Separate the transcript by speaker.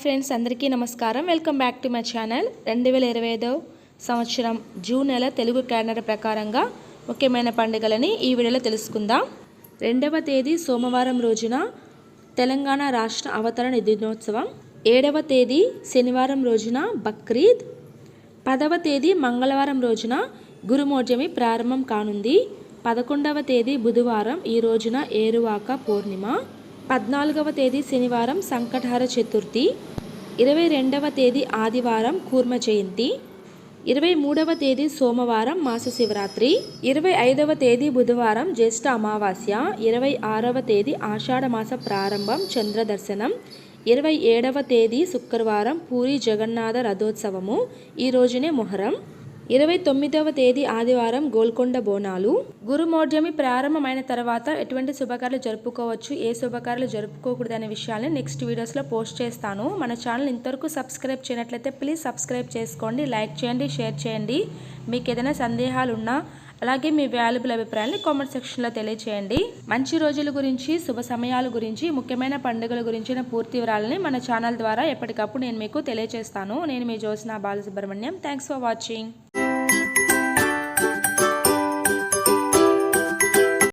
Speaker 1: Friends, అందరికీ నమస్కారం. Welcome back to my channel. 2025 సంవత్సరం జూన్ నెల తెలుగు క్యాలెండర్ ప్రకారంగా ముఖ్యమైన పండుగలని ఈ వీడియోలో తెలుసుకుందాం. 2వ తేదీ సోమవారం రోజున తెలంగాణ రాష్ట్ర అవతరణ దినోత్సవం, 7వ తేదీ శనివారం రోజున బక్రీద్, 10వ తేదీ మంగళవారం రోజున గురుమోర్జమి ప్రారంభం కానుంది, 11వ తేదీ బుధవారం ఈ రోజున ఏరువాక పూర్ణిమ, 14వ తేదీ శనివారం సంకటహర చతుర్థి, 22వ తేదీ ఆదివారం కూర్మ జయంతి, 23వ తేదీ సోమవారం మాస శివరాత్రి, 25వ తేదీ బుధవారం జ్యేష్ఠ అమావాస్య, 26వ తేదీ ఆషాఢ మాస ప్రారంభం చంద్ర దర్శనం, 27వ తేదీ శుక్రవారం పూరి జగన్నాథ రథోత్సవము, ఈ రోజునే మొహరం, 29వ తేదీ ఆదివారం గోల్కొండ బోనాలు. గురుమోర్జమి ప్రారంభమైన తర్వాత ఎటువంటి శుభకార్యాలు జరుపుకోవచ్చు, ఏ శుభకార్యాలు జరుపుకోకూడదు అనే విషయాన్ని నెక్స్ట్ వీడియోస్లో పోస్ట్ చేస్తాను. మన ఛానల్ ఇంతవరకు సబ్స్క్రైబ్ చేయనట్లయితే ప్లీజ్ సబ్స్క్రైబ్ చేసుకోండి, లైక్ చేయండి, షేర్ చేయండి. మీకు ఏదైనా సందేహాలు ఉన్నా అలాగే మీ వాల్యుబుల్ అభిప్రాయాన్ని కామెంట్ సెక్షన్లో తెలియచేయండి. మంచి రోజుల గురించి, శుభ సమయాల గురించి, ముఖ్యమైన పండుగల గురించిన పూర్తి వివరాలని మన ఛానల్ ద్వారా ఎప్పటికప్పుడు నేను మీకు తెలియజేస్తాను. నేను మీ Jyotsna Balasubrahmanyam. Thanks for watching.